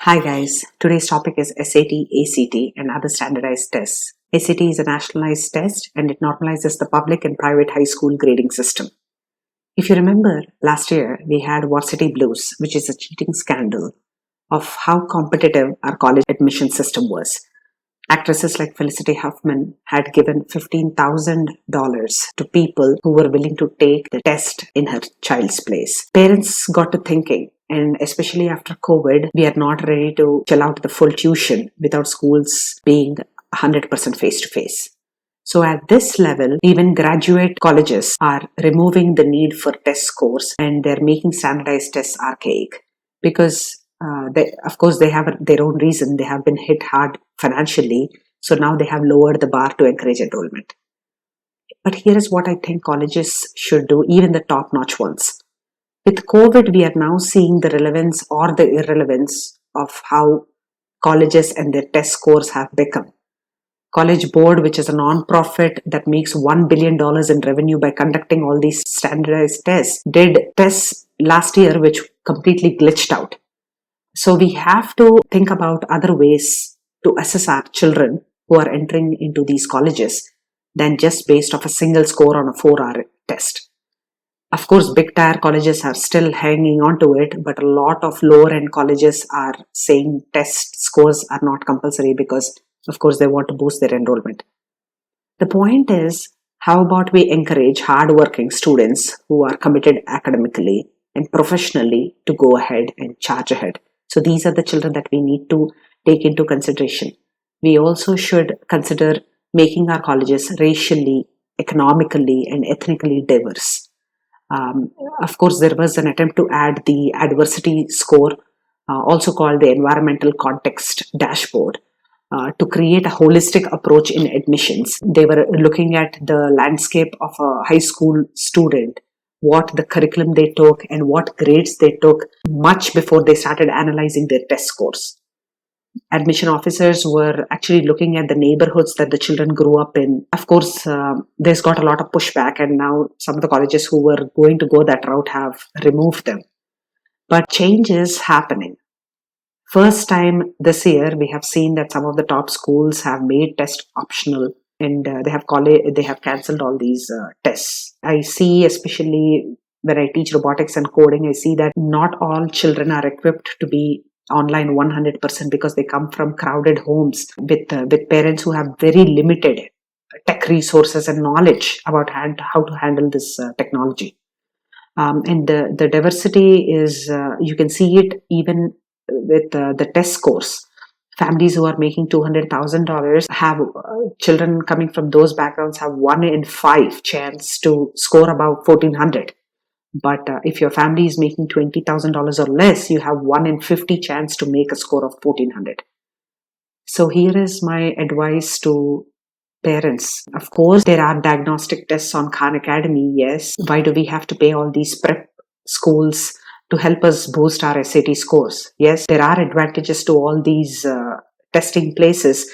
Hi guys, today's topic is SAT, ACT and other standardized tests. SAT is a nationalized test and it normalizes the public and private high school grading system. If you remember, last year we had Varsity Blues, which is a cheating scandal of how competitive our college admission system was. Actresses like Felicity Huffman had given $15,000 to people who were willing to take the test in her child's place. Parents got to thinking, and especially after COVID, we are not ready to shell out the full tuition without schools being 100% face to face. So at this level, even graduate colleges are removing the need for test scores and they're making standardized tests archaic because they have their own reason. They have been hit hard financially. So now they have lowered the bar to encourage enrollment. But here is what I think colleges should do, even the top-notch ones. With COVID, we are now seeing the relevance or the irrelevance of how colleges and their test scores have become. College Board, which is a non-profit that makes $1 billion in revenue by conducting all these standardized tests, did tests last year which completely glitched out. So we have to think about other ways to assess our children who are entering into these colleges than just based off a single score on a 4-hour test. Of course, big tier colleges are still hanging on to it, but a lot of lower end colleges are saying test scores are not compulsory because, of course, they want to boost their enrollment. The point is, how about we encourage hardworking students who are committed academically and professionally to go ahead and charge ahead? So these are the children that we need to take into consideration. We also should consider making our colleges racially, economically, and ethnically diverse. Of course, there was an attempt to add the adversity score, also called the environmental context dashboard, to create a holistic approach in admissions. They were looking at the landscape of a high school student, what the curriculum they took and what grades they took much before they started analyzing their test scores. Admission officers were actually looking at the neighborhoods that the children grew up in. Of course, there's got a lot of pushback and now some of the colleges who were going to go that route have removed them. But change is happening. First time this year, we have seen that some of the top schools have made test optional and they have cancelled all these tests. I see, especially when I teach robotics and coding, I see that not all children are equipped to be online 100% because they come from crowded homes with parents who have very limited tech resources and knowledge about how to handle this technology. And the diversity is, you can see it even with the test scores. Families who are making $200,000 have children coming from those backgrounds have 1 in 5 chance to score about 1400. But if your family is making $20,000 or less, you have 1 in 50 chance to make a score of 1400. So here is my advice to parents. Of course, there are diagnostic tests on Khan Academy. Yes. Why do we have to pay all these prep schools to help us boost our SAT scores? Yes, there are advantages to all these testing places.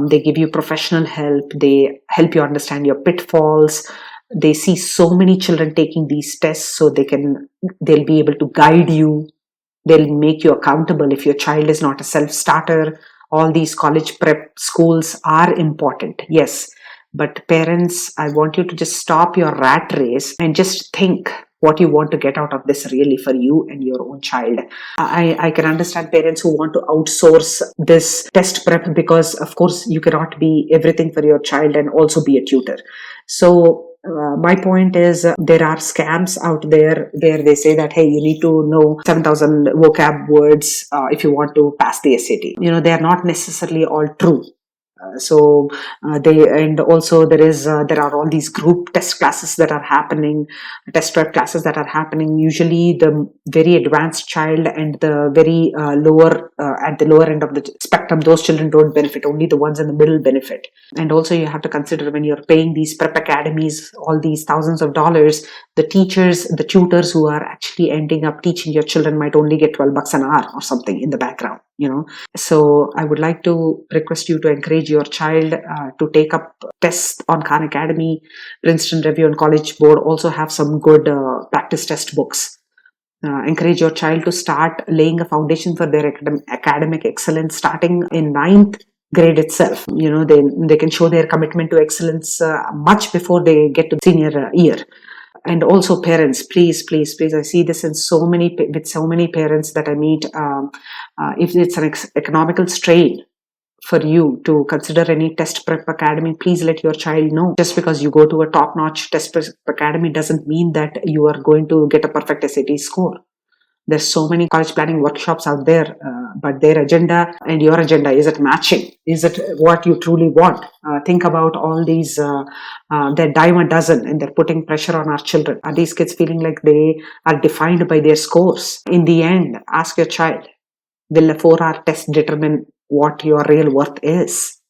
They give you professional help. They help you understand your pitfalls. They see so many children taking these tests, so they'll be able to guide you. They'll make you accountable if your child is not a self-starter. All these college prep schools are important, yes. But parents, I want you to just stop your rat race and just think what you want to get out of this really for you and your own child. I can understand parents who want to outsource this test prep because, of course, you cannot be everything for your child and also be a tutor. So my point is there are scams out there where they say that, hey, you need to know 7,000 vocab words if you want to pass the SAT. They are not necessarily all true. There are all these group test classes that are happening, test prep classes that are happening. Usually the very advanced child and the very at the lower end of the spectrum, those children don't benefit, only the ones in the middle benefit. And also you have to consider when you're paying these prep academies all these thousands of dollars, the teachers, the tutors who are actually ending up teaching your children might only get $12 an hour or something in the background. So I would like to request you to encourage your child to take up tests on Khan Academy. Princeton Review and College Board also have some good practice test books. encourage your child to start laying a foundation for their academic excellence starting in ninth grade itself. They can show their commitment to excellence much before they get to senior year. And also parents, please, please, please, I see this with so many parents that I meet. If it's an economical strain for you to consider any test prep academy, please let your child know. Just because you go to a top-notch test prep academy doesn't mean that you are going to get a perfect SAT score. There's so many college planning workshops out there, but their agenda and your agenda, is it matching? Is it what you truly want? Think about all these, they're dime a dozen and they're putting pressure on our children. Are these kids feeling like they are defined by their scores? In the end, ask your child, will a 4-hour test determine what your real worth is?